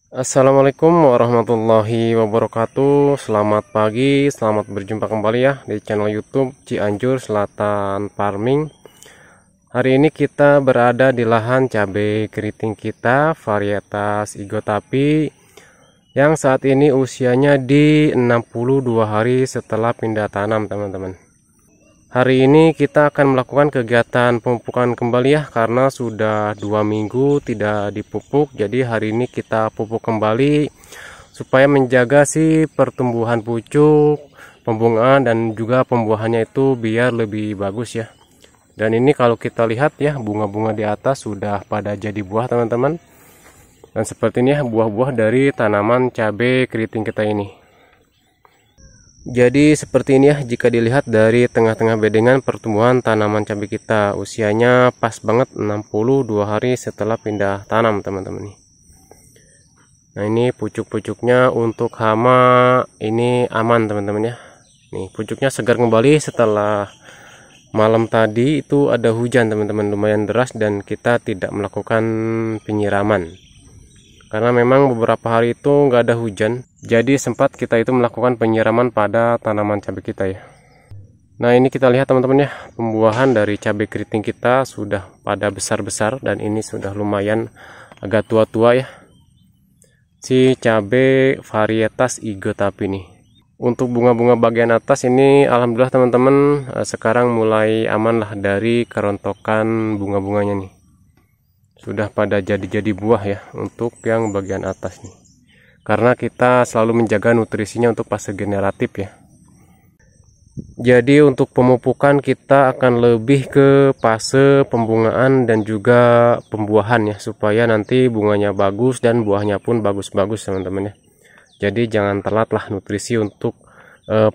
Assalamualaikum warahmatullahi wabarakatuh. Selamat pagi, selamat berjumpa kembali ya di channel YouTube Cianjur Selatan Farming. Hari ini kita berada di lahan cabai keriting kita varietas Igotapi yang saat ini usianya di 62 hari setelah pindah tanam, teman-teman. Hari ini kita akan melakukan kegiatan pemupukan kembali ya, karena sudah 2 minggu tidak dipupuk. Jadi hari ini kita pupuk kembali supaya menjaga si pertumbuhan pucuk, pembungaan dan juga pembuahannya itu biar lebih bagus ya. Dan ini kalau kita lihat ya, bunga-bunga di atas sudah pada jadi buah, teman-teman. Dan seperti ini ya buah-buah dari tanaman cabai keriting kita ini. Jadi seperti ini ya, jika dilihat dari tengah-tengah bedengan pertumbuhan tanaman cabai kita, usianya pas banget 62 hari setelah pindah tanam, teman-teman nih. Nah, ini pucuk-pucuknya untuk hama ini aman, teman-teman ya. Nih, pucuknya segar kembali setelah malam tadi itu ada hujan, teman-teman, lumayan deras dan kita tidak melakukan penyiraman. Karena memang beberapa hari itu nggak ada hujan, jadi sempat kita itu melakukan penyiraman pada tanaman cabai kita ya. Nah, ini kita lihat teman-teman ya, pembuahan dari cabai keriting kita sudah pada besar-besar dan ini sudah lumayan agak tua-tua ya. Si cabai varietas Igotapi nih. Untuk bunga-bunga bagian atas ini alhamdulillah teman-teman sekarang mulai aman lah dari kerontokan bunga-bunganya nih. Sudah pada jadi buah ya untuk yang bagian atas nih, karena kita selalu menjaga nutrisinya untuk fase generatif ya. Jadi untuk pemupukan kita akan lebih ke fase pembungaan dan juga pembuahan ya, supaya nanti bunganya bagus dan buahnya pun bagus-bagus, teman-teman ya. Jadi jangan telat lah nutrisi untuk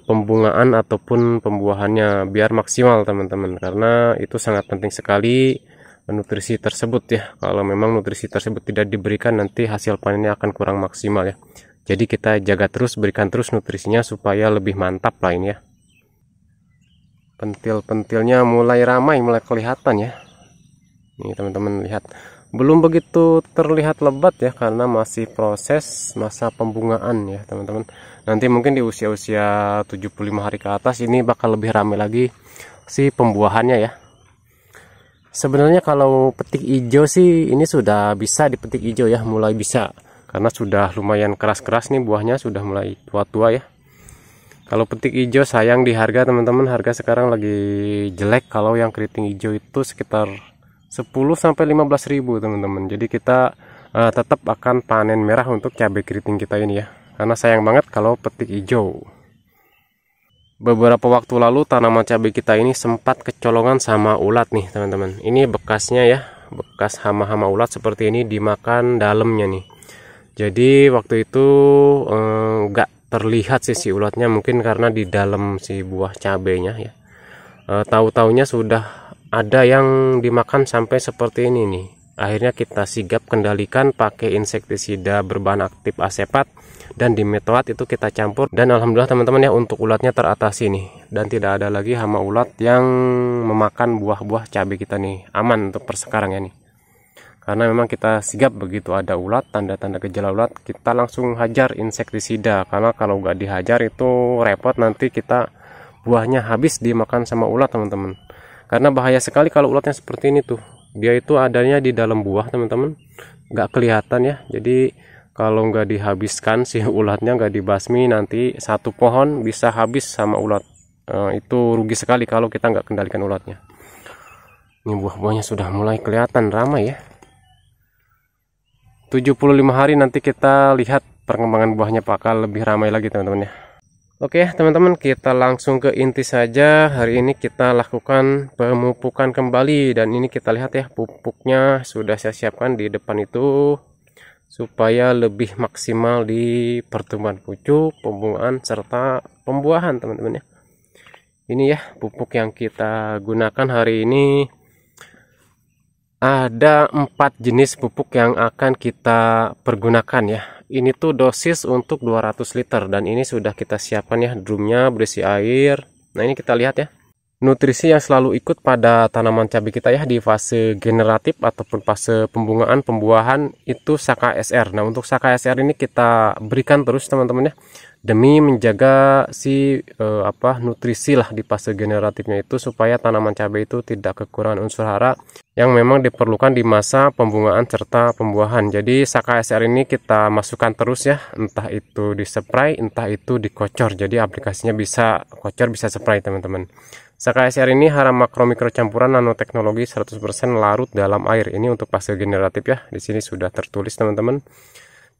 pembungaan ataupun pembuahannya biar maksimal, teman-teman, karena itu sangat penting sekali nutrisi tersebut ya. Kalau memang nutrisi tersebut tidak diberikan, nanti hasil panennya akan kurang maksimal ya. Jadi kita jaga terus, berikan terus nutrisinya supaya lebih mantap lah ini ya. Pentil-pentilnya mulai ramai, mulai kelihatan ya. Nih teman-teman lihat, belum begitu terlihat lebat ya, karena masih proses masa pembungaan ya teman-teman. Nanti mungkin di usia-usia 75 hari ke atas ini bakal lebih ramai lagi si pembuahannya ya. Sebenarnya kalau petik hijau sih ini sudah bisa dipetik hijau ya, mulai bisa, karena sudah lumayan keras-keras nih buahnya, sudah mulai tua-tua ya. Kalau petik hijau sayang di harga, teman-teman, harga sekarang lagi jelek. Kalau yang keriting hijau itu sekitar 10-15 ribu, teman-teman. Jadi kita tetap akan panen merah untuk cabai keriting kita ini ya, karena sayang banget kalau petik hijau. Beberapa waktu lalu tanaman cabai kita ini sempat kecolongan sama ulat nih, teman-teman. Ini bekasnya ya, bekas hama-hama ulat seperti ini dimakan dalamnya nih. Jadi waktu itu nggak terlihat sih ulatnya, mungkin karena di dalam si buah cabainya ya. Tahu-taunya sudah ada yang dimakan sampai seperti ini nih. Akhirnya kita sigap kendalikan pakai insektisida berbahan aktif asepat dan dimetoat itu kita campur, dan alhamdulillah teman-teman ya, untuk ulatnya teratasi nih, dan tidak ada lagi hama ulat yang memakan buah-buah cabai kita nih. Aman untuk persekarang ya nih, karena memang kita sigap begitu ada ulat, tanda-tanda gejala ulat kita langsung hajar insektisida, karena kalau nggak dihajar itu repot, nanti kita buahnya habis dimakan sama ulat, teman-teman. Karena bahaya sekali kalau ulatnya seperti ini tuh, dia itu adanya di dalam buah, teman-teman, nggak kelihatan ya. Jadi kalau nggak dihabiskan si ulatnya, nggak dibasmi, nanti satu pohon bisa habis sama ulat. Itu rugi sekali kalau kita nggak kendalikan ulatnya. Ini buah-buahnya sudah mulai kelihatan ramai ya. 75 hari nanti kita lihat perkembangan buahnya bakal lebih ramai lagi, teman-teman ya. Oke teman-teman, kita langsung ke inti saja. Hari ini kita lakukan pemupukan kembali, dan ini kita lihat ya, pupuknya sudah saya siapkan di depan itu supaya lebih maksimal di pertumbuhan pucuk, pembungaan serta pembuahan, teman-teman ya. Ini ya pupuk yang kita gunakan hari ini. Ada 4 jenis pupuk yang akan kita pergunakan ya. Ini tuh dosis untuk 200 liter, dan ini sudah kita siapkan ya, drumnya berisi air. Nah, ini kita lihat ya. nutrisi yang selalu ikut pada tanaman cabai kita ya di fase generatif ataupun fase pembungaan pembuahan itu Saka SR. Nah, untuk Saka SR ini kita berikan terus teman-teman ya, demi menjaga nutrisi lah di fase generatifnya itu, supaya tanaman cabai itu tidak kekurangan unsur hara yang memang diperlukan di masa pembungaan serta pembuahan. Jadi Saka SR ini kita masukkan terus ya, entah itu di spray, entah itu dikocor. Jadi aplikasinya bisa kocor, bisa spray teman-teman. Saka SR ini hara makro mikro campuran nanoteknologi 100% larut dalam air. Ini untuk fase generatif ya. Di sini sudah tertulis teman-teman.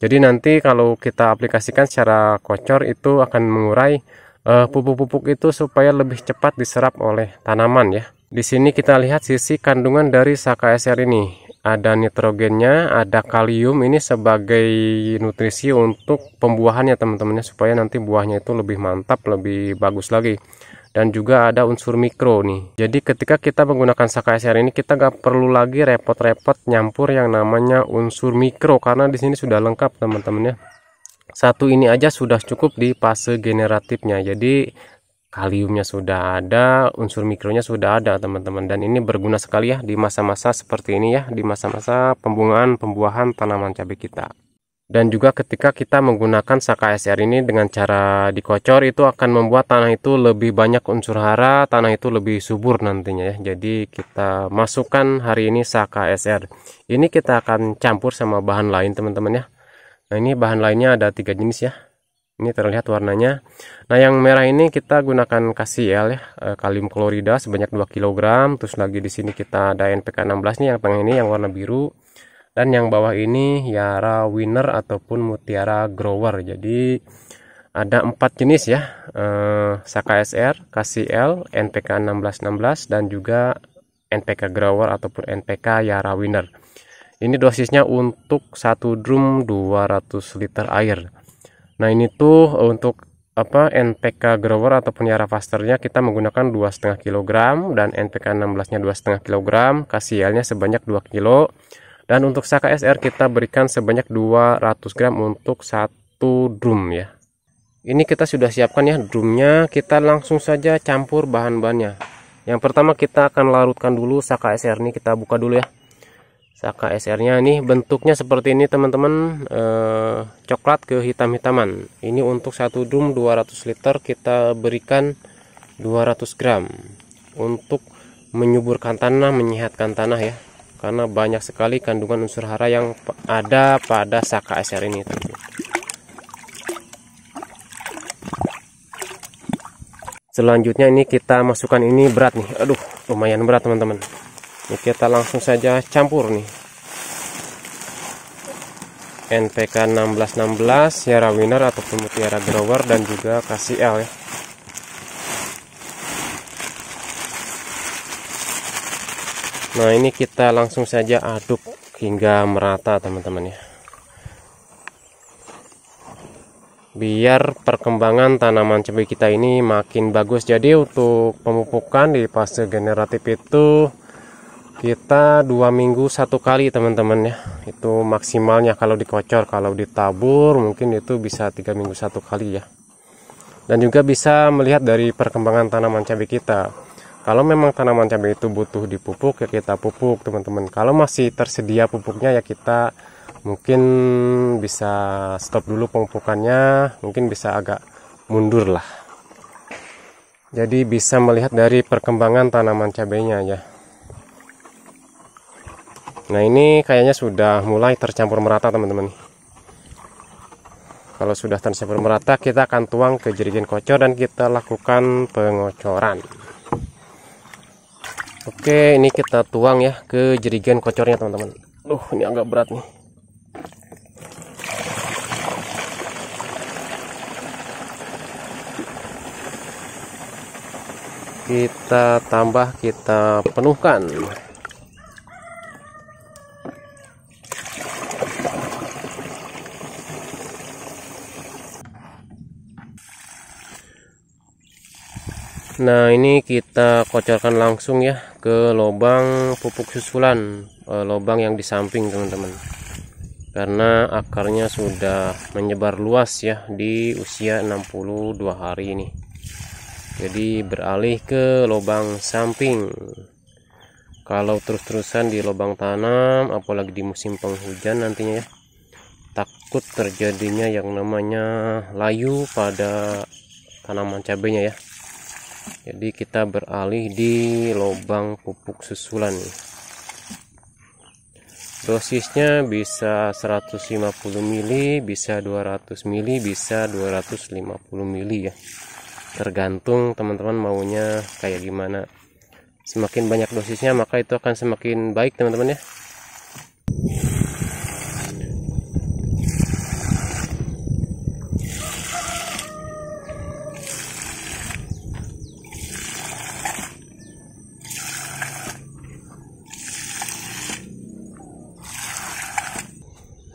Jadi nanti kalau kita aplikasikan secara kocor itu akan mengurai pupuk-pupuk itu supaya lebih cepat diserap oleh tanaman ya. Di sini kita lihat sisi kandungan dari Saka SR ini. Ada nitrogennya, ada kalium, ini sebagai nutrisi untuk pembuahannya teman-teman ya, supaya nanti buahnya itu lebih mantap, lebih bagus lagi. Dan juga ada unsur mikro nih. Jadi ketika kita menggunakan Saka SR ini, kita gak perlu lagi repot-repot nyampur yang namanya unsur mikro, karena di sini sudah lengkap teman-teman ya. Satu ini aja sudah cukup di fase generatifnya. Jadi kaliumnya sudah ada, unsur mikronya sudah ada teman-teman, dan ini berguna sekali ya di masa-masa seperti ini ya, di masa-masa pembungaan pembuahan tanaman cabai kita. Dan juga ketika kita menggunakan Saka SR ini dengan cara dikocor, itu akan membuat tanah itu lebih banyak unsur hara, tanah itu lebih subur nantinya ya. Jadi kita masukkan hari ini Saka SR ini, kita akan campur sama bahan lain teman-teman ya. Nah, ini bahan lainnya ada 3 jenis ya, ini terlihat warnanya. Nah, yang merah ini kita gunakan KCl ya, kalium klorida sebanyak 2 kg. Terus lagi di sini kita ada NPK 16 nih, yang tengah ini yang warna biru. Dan yang bawah ini Yara Winner ataupun Mutiara Grower. Jadi ada 4 jenis ya, Saka SR, KCl, NPK 1616 dan juga NPK Grower ataupun NPK Yara Winner. Ini dosisnya untuk 1 drum 200 liter air. Nah, ini tuh untuk NPK Grower ataupun Yara Fasternya kita menggunakan 2,5 kg dan NPK 16 nya 2,5 kg, KCl nya sebanyak 2 kg. Dan untuk Saka SR kita berikan sebanyak 200 gram untuk 1 drum ya. Ini kita sudah siapkan ya drumnya, kita langsung saja campur bahan-bahannya. Yang pertama kita akan larutkan dulu Saka SR ini, kita buka dulu ya. Saka SR nya ini bentuknya seperti ini teman-teman, coklat ke hitam-hitaman. Ini untuk 1 drum 200 liter kita berikan 200 gram untuk menyuburkan tanah, menyehatkan tanah ya. Karena banyak sekali kandungan unsur hara yang ada pada Saka SR ini teman-teman. Selanjutnya ini kita masukkan, ini berat nih, aduh lumayan berat teman-teman. Ini kita langsung saja campur nih, NPK 1616, Yara Winner ataupun Mutiara Grower dan juga KCl ya. Nah, ini kita langsung saja aduk hingga merata teman-teman ya, biar perkembangan tanaman cabai kita ini makin bagus. Jadi untuk pemupukan di fase generatif itu kita 2 minggu 1 kali teman-teman ya, itu maksimalnya kalau dikocor. Kalau ditabur mungkin itu bisa 3 minggu 1 kali ya. Dan juga bisa melihat dari perkembangan tanaman cabai kita. Kalau memang tanaman cabai itu butuh dipupuk ya kita pupuk teman-teman. Kalau masih tersedia pupuknya ya kita mungkin bisa stop dulu pemupukannya, mungkin bisa agak mundur lah. Jadi bisa melihat dari perkembangan tanaman cabainya ya. Nah, ini kayaknya sudah mulai tercampur merata teman-teman. Kalau sudah tercampur merata, kita akan tuang ke jerigen kocor dan kita lakukan pengocoran. Oke, ini kita tuang ya ke jerigen kocornya teman-teman. Ini agak berat nih. Kita tambah, kita penuhkan. Nah, ini kita kocorkan langsung ya ke lubang pupuk susulan, lubang yang di samping teman-teman, karena akarnya sudah menyebar luas ya di usia 62 hari ini. Jadi beralih ke lubang samping. Kalau terus-terusan di lubang tanam, apalagi di musim penghujan nantinya ya, takut terjadinya yang namanya layu pada tanaman cabenya ya. Jadi kita beralih di lubang pupuk susulan nih. Dosisnya bisa 150 ml, bisa 200 ml, bisa 250 ml ya. Tergantung teman-teman maunya kayak gimana. Semakin banyak dosisnya maka itu akan semakin baik teman-teman ya.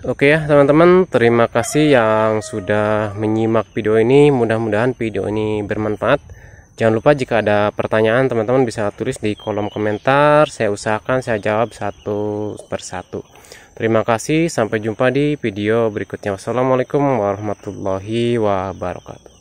Oke ya teman-teman, terima kasih yang sudah menyimak video ini. Mudah-mudahan video ini bermanfaat. Jangan lupa jika ada pertanyaan teman-teman bisa tulis di kolom komentar. Saya usahakan saya jawab satu persatu. Terima kasih, sampai jumpa di video berikutnya. Wassalamualaikum warahmatullahi wabarakatuh.